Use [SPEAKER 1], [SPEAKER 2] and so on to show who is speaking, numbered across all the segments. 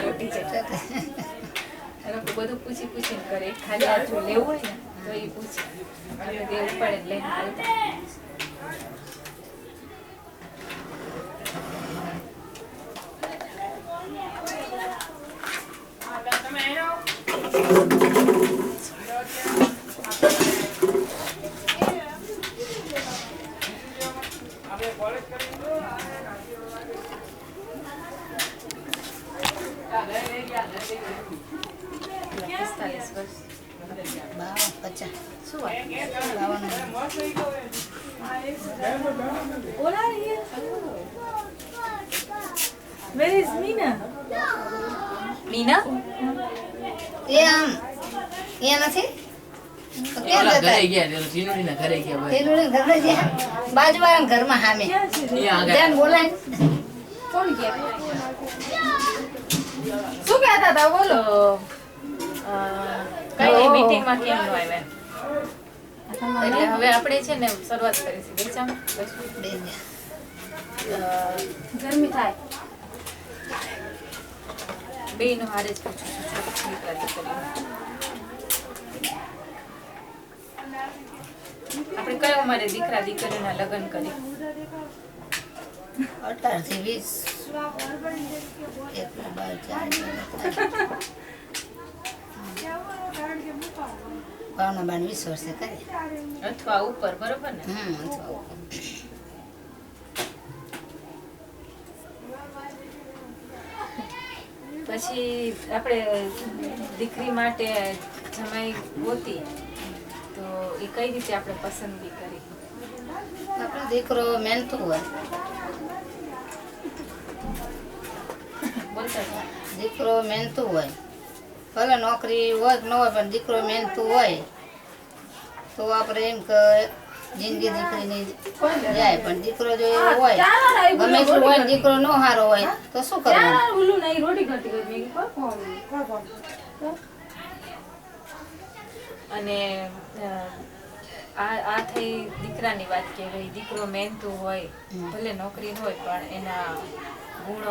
[SPEAKER 1] ચોટી જાય એ લોકો બધું પૂછી પૂછીને કરે ખાલી આ જો લેવું હોય ને તો એ પૂછે આપણે તે ઉપાડે લઈને આવતા Where is Meena? Meena?
[SPEAKER 2] બાજુવાળા ઘરમાં સામે બોલાય
[SPEAKER 1] કોણ ગયા શું કહેતા હતા બોલો કઈ મીટિંગમાં કેમ નો આવ્યા એટલે હવે આપણે છે ને શરૂઆત કરીશું બેચામ ગરમી થાય બેનો હારે જ પૂછું છું આપણે કયો મારે દીકરા દીકરીના લગ્ન કરી
[SPEAKER 2] 18 થી 20 વર્ષે કરે
[SPEAKER 1] અથવા ઉપર બરોબર ને
[SPEAKER 2] અથવા ઉપર
[SPEAKER 1] પછી આપણે દીકરી માટે જમાઈ ગોતી તો એ કઈ રીતે આપણે પસંદગી કરી
[SPEAKER 2] આપણો દીકરો મહેનતુ હોય
[SPEAKER 1] બોલતા
[SPEAKER 2] દીકરો મહેનતુ હોય ભલે નોકરી હોય ન હોય પણ દીકરો મહેનતુ હોય તો આપણે એમ કે જિંદગી દીકરીની જાય પણ દીકરો જો એવો હોય ગમે એટલું હોય દીકરો ન સારો હોય તો શું કરવાનું
[SPEAKER 1] અને આ થઈ દીકરાની વાત કહેવાય દીકરો મહેનતુ હોય ભલે નોકરી હોય પણ એના ગુણ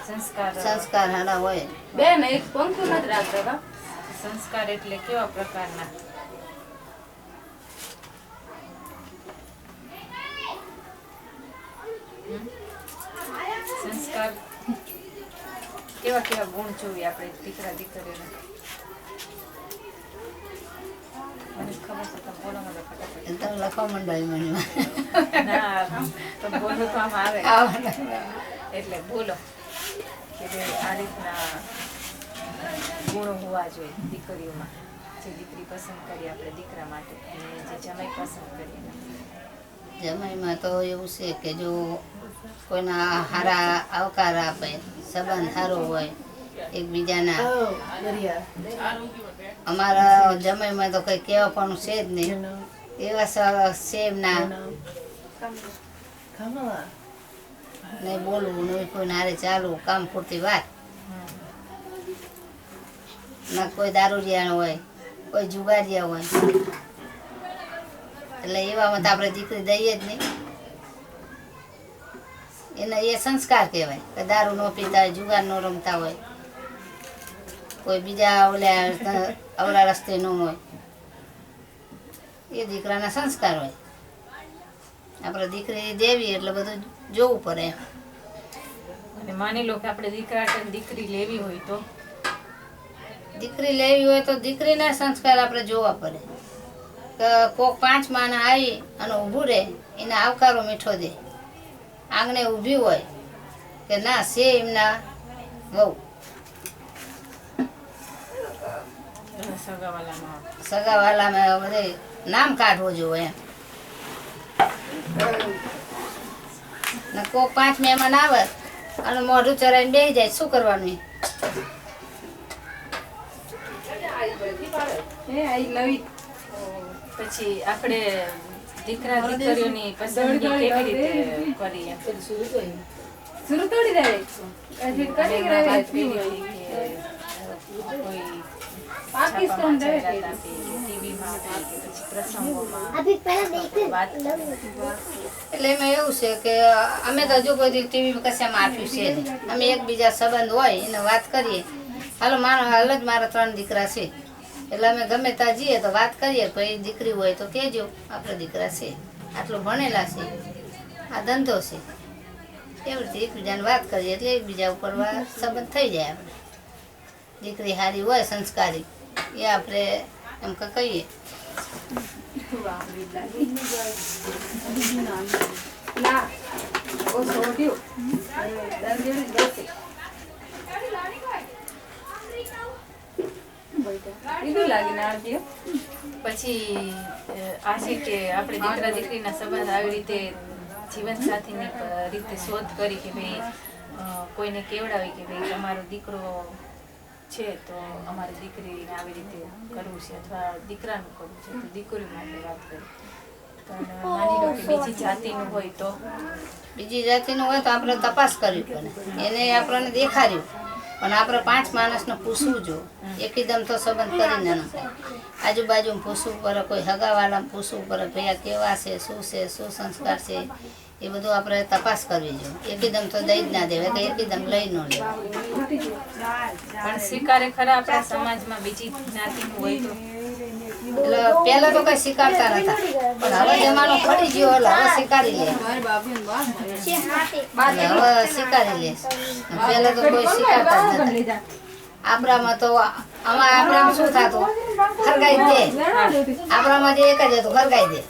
[SPEAKER 1] સંસ્કાર
[SPEAKER 2] સારા હોય
[SPEAKER 1] બેન એક પંખો નથી રાખતા સંસ્કાર એટલે કેવા પ્રકારના સંસ્કાર કેવા કેવા ગુણ જોઈએ આપણે દીકરા દીકરીને મને ખબર છે તમે બોલો મને ફટાફટ
[SPEAKER 2] લખવા મંડાય મને
[SPEAKER 1] ના તમે બોલો તો આમ આવે એટલે બોલો કે આ રીતના ગુણો હોવા જોઈએ દીકરીઓમાં જે દીકરી પસંદ કરી આપણે દીકરા માટે અને જે જમાઈ પસંદ કરીએ
[SPEAKER 2] જમાઈમાં તો એવું છે કે જો કોઈના સારા આવકાર આપે સંબંધ સારો હોય એકબીજાના અમારા જમાઈમાં તો કઈ કહેવા પણ છે જ નહીં એવા સેમના નહીં બોલવું નહીં કોઈ હારે ચાલવું કામ પૂરતી વાત ના કોઈ દારૂડિયા હોય કોઈ જુગારિયા હોય એટલે એવામાં તો આપણે દીકરી દઈએ જ નહીં એના એ સંસ્કાર કહેવાય કે દારૂ ન પીતા હોય જુગાર ન રમતા હોય કોઈ બીજા ઓલા અવળા રસ્તે ન હોય એ દીકરાના સંસ્કાર હોય આપણે દીકરી દેવી એટલે બધું જોવું પડે
[SPEAKER 1] અને માની લો કે આપણે દીકરી લેવી હોય તો
[SPEAKER 2] દીકરીના સંસ્કાર આપણે જોવા પડે કે કોક 5 માના આવી અને ઊભું રહે એના આવકારો મીઠો દે આંગણે ઊભી હોય કે ના છે એમના વહુ સગાવાલામાં બધે નામ કાઢવો જોઈએ એમ ને કોક 5 મહેમાન આવે અને મોઢું ચરાઈને બેસી જાય શું કરવાનું
[SPEAKER 1] પછી આપણે દીકરા દીકરીઓની પસંદગી કેવી રીતે કરીએ કોઈ છાપામાં જાહેરાત આપી કે ટીવીમાં આપી કે પછી પ્રસંગોમાં વાત
[SPEAKER 2] એટલે એમાં એવું છે કે અમે તો હજુ કોઈ ટીવી કશામાં આપ્યું છે નહીં. અમે એકબીજા સંબંધ હોય એને વાત કરીએ, હાલ જ મારા 3 દીકરા છે એટલે અમે ગમે ત્યાં જઈએ તો વાત કરીએ, કોઈ દીકરી હોય તો કહેજો આપણે દીકરા છે, આટલું ભણેલા છે, આ ધંધો છે, એવી રીતે એકબીજાને વાત કરીએ એટલે એકબીજા ઉપર સંબંધ થઈ જાય. આપણે દીકરી સારી હોય સંસ્કારી એ આપણે એમ કહીએ.
[SPEAKER 1] પછી આ છે કે આપણે દીકરા દીકરીના સંબંધ આવી રીતે જીવનસાથીની રીતે શોધ કરી કે ભાઈ કોઈને કેવડાવી કે ભાઈ અમારો દીકરો છે તો અમારી દીકરીને આવી રીતે કરવું છે અથવા દીકરાનું કરવું છે તો દીકરી માટે વાત કરી. પણ માની લો કે બીજી જાતિનું હોય તો
[SPEAKER 2] બીજી જાતિનું હોય તો આપણે તપાસ કરવી પડે, એને આપણને દેખાડ્યું પણ આપણે 5 માણસને પૂછવું જો, એકદમ તો સંબંધ કરી ન થાય. આજુબાજુમાં પૂછવું પડે, કોઈ હગાવાલામાં પૂછવું પડે, ભાઈ આ કેવા છે, શું સંસ્કાર છે, એ બધું આપણે તપાસ કરવી જોઈએ. એકદમ તો દઈ જ ના દેવાય કે એકદમ લઈ ન લેવાય.
[SPEAKER 1] પણ સ્વીકારે ખરા આપણા સમાજમાં બીજી જ્ઞાતિનું હોય તો?
[SPEAKER 2] એટલે પહેલા તો કઈ સ્વીકારતા નતા પણ હવે જમાનો પડી ગયો એટલે હવે સ્વીકારી લે, હવે સ્વીકારી લે. પહેલા તો કોઈ સ્વીકારતા જ નતા. આપણામાં તો આપણામાં શું થતું, ખરગાઈ દે, આપણામાં જે એક જ હતું ખરગાઈ દે.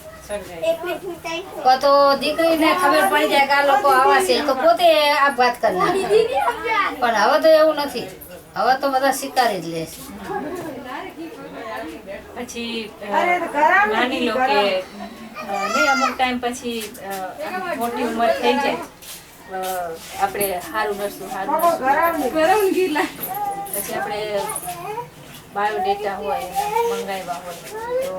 [SPEAKER 2] તો દીકરીને ખબર પડી જાય કે આ લોકો આવા છે તો પોતે આપઘાત કરી નાખે. પણ હવે તો એવું નથી, હવે તો બધા સ્વીકારી જ લે છે.
[SPEAKER 1] પછી માની લો કે અમુક ટાઈમ પછી મોટી ઉંમર થઈ જાય, આપણે સારું નરશું પછી આપણે બાયોડેટા હોય મંગાવ્યા હોય તો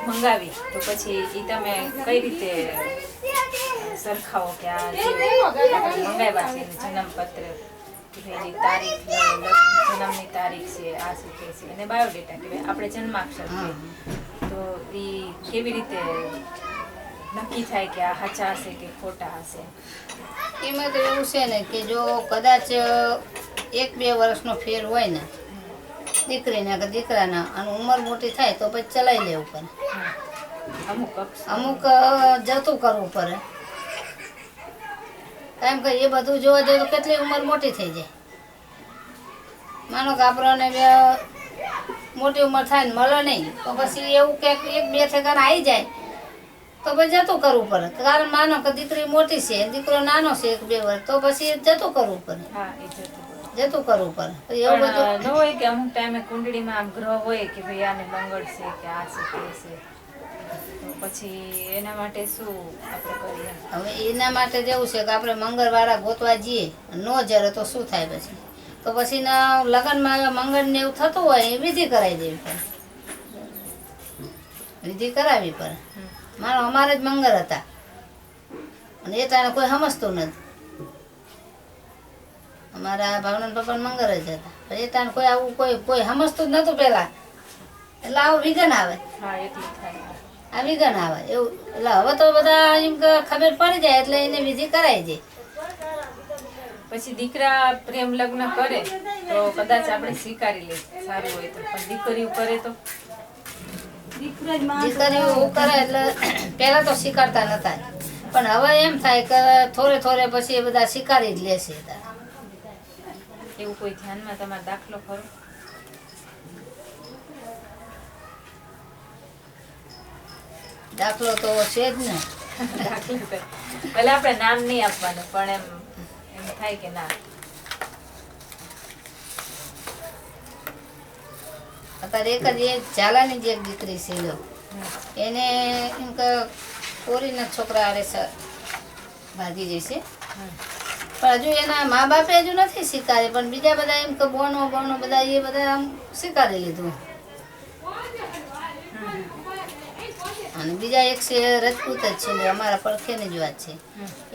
[SPEAKER 1] મંગાવી તો પછી એ તમે કઈ રીતે સરખાવો કે આ મંગાવ્યા છે જન્મપત્ર કે ભાઈ તારીખ જન્મની તારીખ છે, આ છે તે છે, અને બાયોડેટા કે આપણે જન્માક્ષર છે, તો એ કેવી રીતે નક્કી થાય કે આ સાચા હશે કે ખોટા હશે?
[SPEAKER 2] એમાં તો એવું છે ને કે જો કદાચ 1-2 વર્ષનો ફેર હોય ને દીકરીના કે દીકરાના અને ઉંમર મોટી થાય તો પછી ચલાવી લેવું પડે, અમુક જતું કરવું પડે. કેમ કે એ બધું જોવા જઈએ તો કેટલી ઉંમર મોટી થઈ જાય. માનો કે આપણને મોટી ઉંમર થાય ને મળે નહીં તો પછી એવું કંઈક 1-2 ઠેકાણા આવી જાય તો પછી જતું કરવું પડે. કારણ માનો કે દીકરી મોટી છે, દીકરો નાનો છે 1-2 વર્ષ, તો પછી જતું કરવું પડે, જતું કરવું પડે. એવું બધું
[SPEAKER 1] ન હોય કે અમુક ટાઈમે કુંડળીમાં આમ ગ્રહ હોય કે ભાઈ આને મંગળ છે કે આ છે તે છે, તો પછી એના માટે શું આપણે કરીએ?
[SPEAKER 2] હવે એના માટે જેવું છે કે આપણે મંગળવાળા ગોતવા જઈએ, ન જરે તો શું થાય પછી? તો પછી લગ્નમાં મંગળને એવું થતું હોય એ વિધિ કરાવી દેવી પડે, વિધિ કરાવવી પડે. મારો અમારે જ મંગળ હતા અને એ ટાણે કોઈ સમજતું નથી. અમારા ભાવના પપ્પા મંગળ જ હતા પણ એ ટાણે કોઈ આવું કોઈ સમજતું જ નતું પેલા, એટલે આવું વિઘન આવે, આ વિઘન આવે એવું. એટલે હવે તો બધા એમ કે ખબર પડી જાય એટલે એને વિધિ કરાવી દે.
[SPEAKER 1] પછી દીકરા પ્રેમ લગ્ન કરે તો કદાચ આપણે સ્વીકારી લઈએ સારું હોય તો, પણ દીકરીઓ કરે તો
[SPEAKER 2] દીકરીઓ કરે એટલે પેલા તો સ્વીકારતા નતા પણ હવે એમ થાય કે થોડે પછી એ બધા સ્વીકારી જ લેશે.
[SPEAKER 1] એવું કોઈ ધ્યાનમાં તમારો દાખલો ખરો?
[SPEAKER 2] દાખલો તો છે જ ને.
[SPEAKER 1] ભલે આપણે નામ નહીં આપવાનું પણ એમ થાય કે ના
[SPEAKER 2] અત્યારે એક જ ઝાલાની જે એક દીકરી છે એને એમ કે કોરીના છોકરા આરે ભાગી જશે પણ હજુ એના મા બાપે હજુ નથી સ્વીકારી, પણ બીજા બધા એમ કે બોનો બધા એ બધા આમ સ્વીકારી લીધું. અને બીજા એક છે રજપૂત જ છે, અમારા પડખેની જ વાત છે.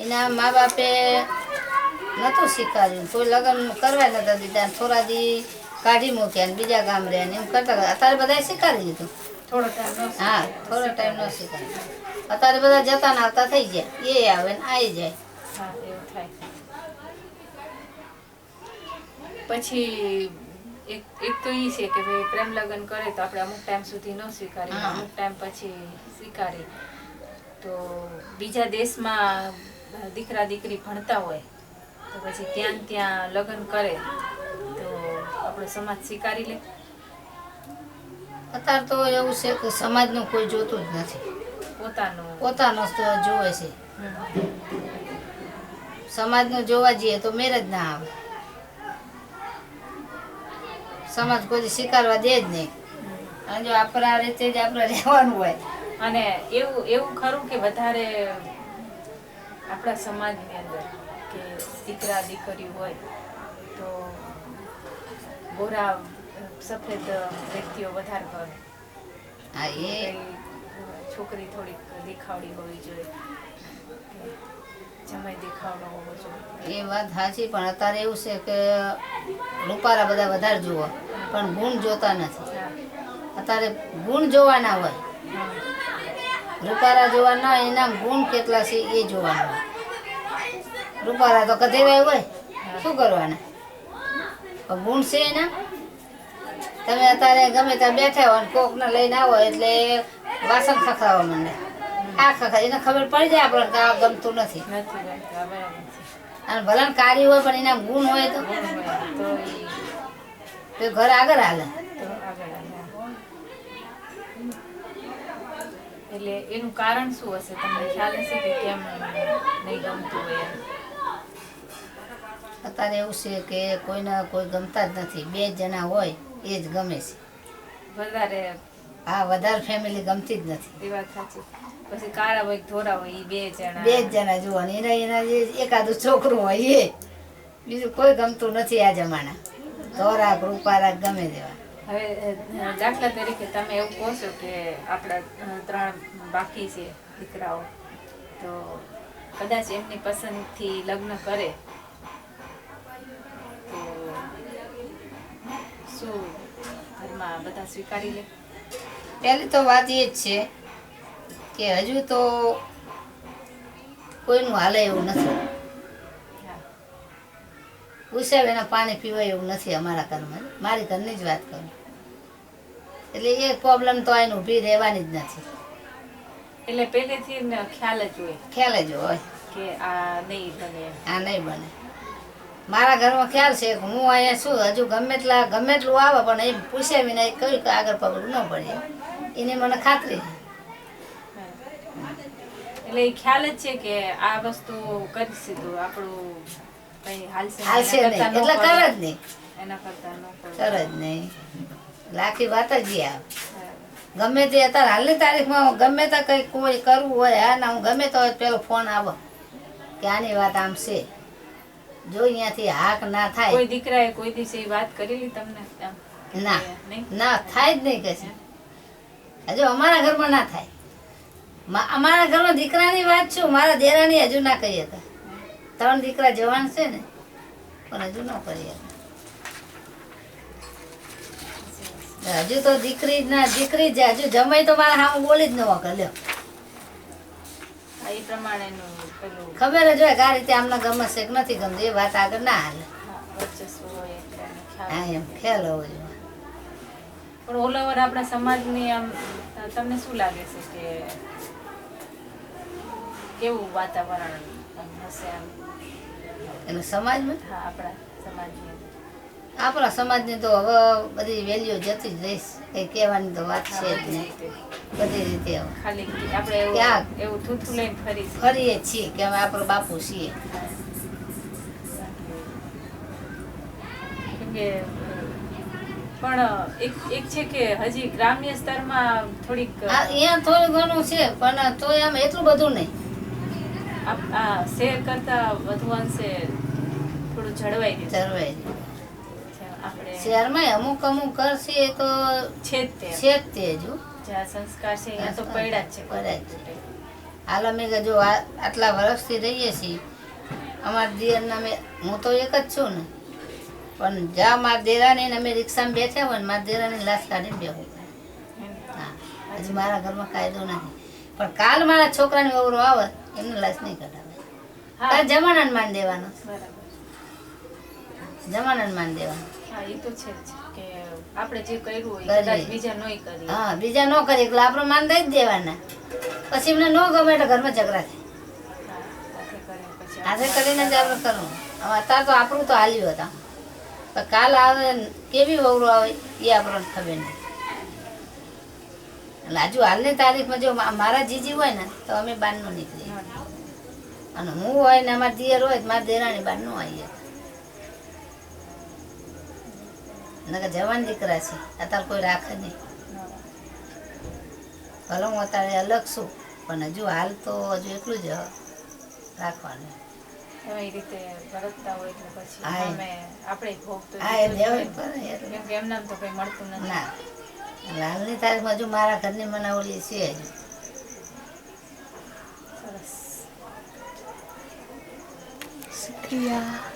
[SPEAKER 2] એના મા બાપે નહોતું સ્વીકાર્યું. કોઈ લગ્ન કરવા નતા દીધા. થોડા દી કાઢી મૂક્યા ને બીજા ગામ રહ્યા ને એમ કરતા કરતા અત્યારે બધા સ્વીકારી લીધું.
[SPEAKER 1] થોડો ટાઈમ
[SPEAKER 2] હા, થોડો ટાઈમ ન સ્વીકાર્યું. અત્યારે બધા જતા ને આવતા થઈ જાય, એ આવે ને આવી જાય.
[SPEAKER 1] હા એવું થાય. પછી એક તો ઈ છે કે ભાઈ પ્રેમ લગ્ન કરે તો આપણે અમુક ટાઈમ સુધી ન સ્વીકારીએ,
[SPEAKER 2] હા.
[SPEAKER 1] અમુક ટાઈમ પછી સ્વીકારી. તો બીજા દેશમાં દીકરા દીકરી ભણતા હોય તો પછી ત્યાં લગ્ન કરે તો આપણો સમાજ સ્વીકારી લે.
[SPEAKER 2] અત્યારે તો એવું છે કે સમાજનું કોઈ જોતું જ નથી, પોતાનો જ જોવે છે. સમાજનું જોવા જઈએ તો મેરેજ ના આવે. સમાજ કોઈ સ્વીકારવા દે જ નહીં. અને જો આપણા રીતે જ આપણે રહેવાનું હોય.
[SPEAKER 1] અને એવું ખરું કે વધારે આપણા સમાજની અંદર કે દીકરા દીકરી હોય તો ગોરા સફેદ વ્યક્તિઓ વધારે ગમે.
[SPEAKER 2] હા, એ
[SPEAKER 1] છોકરી થોડીક દેખાવડી હોવી જોઈએ, જમાઈ દેખાવડો હોવો જોઈએ.
[SPEAKER 2] એ વાત સાચી, પણ અત્યારે એવું છે કે રૂપારા બધા વધારે જુઓ પણ ગુણ જોતા નથી. અત્યારે ગુણ જોવાના હોય, રૂપારા જોવાના હોય, એના ગુણ કેટલા છે એ જોવાના હોય. રૂપારા તો કધેવાય હોય, શું કરવાના? પણ ગુણ છે એના. તમે અત્યારે ગમે ત્યાં બેઠા હોય કોકને લઈને આવો એટલે વાસણ ખખડાવવા માંડે. આ ખખડા એને ખબર પડી જાય આપણને કે આ ગમતું નથી. અને ભલે કાળી હોય પણ એના ગુણ હોય તો ઘર આગળ હાલે.
[SPEAKER 1] એટલે એનું કારણ શું હશે? તમને ખ્યાલ હશે કે કેમ નહીં ગમતું હોય?
[SPEAKER 2] અત્યારે એવું છે કે કોઈને કોઈ ગમતા જ નથી. બે જણા હોય એ જ ગમે છે.
[SPEAKER 1] વધારે
[SPEAKER 2] હા, વધારે ફેમિલી ગમતી જ નથી.
[SPEAKER 1] એ વાત સાચી. પછી કાળા હોય ધોરા હોય એ બે
[SPEAKER 2] જ જણા જોવાનું. એના જે એકાદું છોકરું હોય એ, બીજું કોઈ ગમતું નથી આ જમાના. ધોરા રૂપારા ગમે દેવા.
[SPEAKER 1] હવે દાખલા તરીકે તમે એવું કહો છો કે આપણા 3 બાકી છે દીકરાઓ, તો કદાચ એમની પસંદથી લગ્ન કરે તો શું ઘરમાં બધા સ્વીકારી લે?
[SPEAKER 2] પહેલી તો વાત એ જ છે કે હજુ તો કોઈનું હાલે એવું નથી. ઉછેર એના પાણી પીવાય એવું નથી અમારા ઘરમાં. મારી ઘરની જ વાત કરું. એટલે એ પ્રોબ્લેમ તો આને ઊભી રહેવાની જ નથી.
[SPEAKER 1] એટલે પહેલેથી
[SPEAKER 2] ખ્યાલ જ હોય
[SPEAKER 1] કે આ નહીં બને,
[SPEAKER 2] આ નહીં બને. મારા ઘરમાં ખ્યાલ છે કે હું અહીંયા શું હજુ ગમે એટલું આવે પણ એ પૂછ્યા વિના કહ્યું કે આગળ પગલું ન પડે એની મને ખાતરી છે.
[SPEAKER 1] એટલે એ ખ્યાલ જ છે કે આ વસ્તુ કરીશું તો આપણું કઈ
[SPEAKER 2] હાલશે નહીં એટલે કર જ નહીં.
[SPEAKER 1] એના કરતા ન
[SPEAKER 2] કર જ નહીં. લાખી વાત જ આવે. ગમે તે અત્યારે હાલની તારીખમાં ગમે તે કંઈ કોઈ કરવું હોય, હા ના હું ગમે તો પેલો ફોન આવે કે આની વાત આમ છે. જો અહીંયાથી હાક ના થાય.
[SPEAKER 1] કોઈ દીકરાએ કોઈ દિવસે એ વાત કરેલી તમને?
[SPEAKER 2] ના, ના થાય જ નહીં કે છે. હજુ અમારા ઘરમાં ના થાય. અમારા ઘરમાં દીકરાની વાત છું, મારા દેરાની હજુ ના કહી હતા. 3 દીકરા જવાન છે ને પણ હજુ ન કરી હતા. હજુ તો દીકરી જ હજુ જમાઈ તો મારા સામે બોલી જ ન વખર લ્યો.
[SPEAKER 1] એ પ્રમાણેનું પેલું
[SPEAKER 2] ખબર જ હોય કે આ રીતે આમને ગમે છે કે નથી ગમતું એ વાત આગળ ના હાલે.
[SPEAKER 1] વર્ચસ્વ હોય એટલે
[SPEAKER 2] હા, એમ ખ્યાલ હોવો જોઈએ.
[SPEAKER 1] પણ ઓલ ઓવર આપણા સમાજની આમ તમને શું લાગે છે કે કેવું વાતાવરણ હશે આમ
[SPEAKER 2] એટલે સમાજમાં?
[SPEAKER 1] હા, આપણા સમાજની અંદર.
[SPEAKER 2] આપણા સમાજની તો હવે બધી વેલ્યુ જતી જ રહીશ. કઈ કહેવાની તો વાત છે જ નહીં. બધી રીતે હવે
[SPEAKER 1] ખાલી આપણે એવું થૂથું લઈને
[SPEAKER 2] ફરીએ છીએ કે અમે આપણો બાપુ છીએ.
[SPEAKER 1] કેમકે પણ એક છે કે હજી ગ્રામ્ય સ્તરમાં થોડીક
[SPEAKER 2] અહીંયા થોડું ઘણું છે પણ તોય આમ એટલું બધું નહીં.
[SPEAKER 1] શેર કરતા વધુ અંશે થોડું જળવાઈ
[SPEAKER 2] જળવાઈ શહેરમાં અમુક ઘર છે એ તો છે જ તે હજુ
[SPEAKER 1] જ્યાં સંસ્કાર છે અહીંયા તો પડ્યા જ છે.
[SPEAKER 2] હાલ અમે જો આટલા વર્ષથી રહીએ છીએ અમારા દિયરના હું તો એક જ છું ને, પણ જ્યાં મારા દેરાની ને અમે રિક્ષામાં બેઠા હોય ને મારા દેરાની લાશ કાઢીને બેહવું પડે. હા, હજી મારા ઘરમાં કાયદો નથી, પણ કાલ મારા છોકરાની વહુરો આવે એમને લાશ નહીં કઢાવે. કાલ જમાનાને માન દેવાનો,
[SPEAKER 1] બરાબર.
[SPEAKER 2] જમાનાને માન દેવાનો.
[SPEAKER 1] હા, એ તો છે જ કે આપણે જે કર્યું હોય
[SPEAKER 2] કરીએ.
[SPEAKER 1] કદાચ બીજા નોય કરીએ.
[SPEAKER 2] હા, બીજા ન કરે એટલે આપણે માન દઈ જ દેવાના. પછી એમને ન ગમે એટલે ઘરમાં ઝઘડા થાય.
[SPEAKER 1] હા, સાથે કરીને પછી
[SPEAKER 2] હાથે કરીને જ આપણે કરવું. હવે અત્યારે તો આપણું તો હાલ્યું હતા, પણ કાલ આવે ને કેવી વહુરો આવે એ આપણને ખબર નહીં. એટલે હજુ હાલની તારીખમાં જો મારા જીજી હોય ને તો અમે બહારનું નીકળીએ, અને હું હોય ને અમારા દિયર હોય તો મારા દેરાણી બહારનું આવીએ. નકર જવાન દીકરા છે, અત્યારે કોઈ રાખે નહીં. ભલે હું અત્યારે અલગ છું, પણ હજુ હાલ તો હજુ એટલું જ રાખવાનું.
[SPEAKER 1] એવી રીતે વર્તતા હોય એટલે પછી
[SPEAKER 2] હા,
[SPEAKER 1] અમે આપણે ભોગ તો
[SPEAKER 2] હા, એ
[SPEAKER 1] દીધો જ
[SPEAKER 2] દેવું જ
[SPEAKER 1] હોય.
[SPEAKER 2] પડે એટલે.
[SPEAKER 1] કેમ કે એમને આમ તો કઈ મળતું નથી.
[SPEAKER 2] ના, એટલે હાલની તારીખમાં હજુ મારા ઘરની મને ઓલી છે હજુ.
[SPEAKER 1] સરસ.
[SPEAKER 3] શુક્રિયા.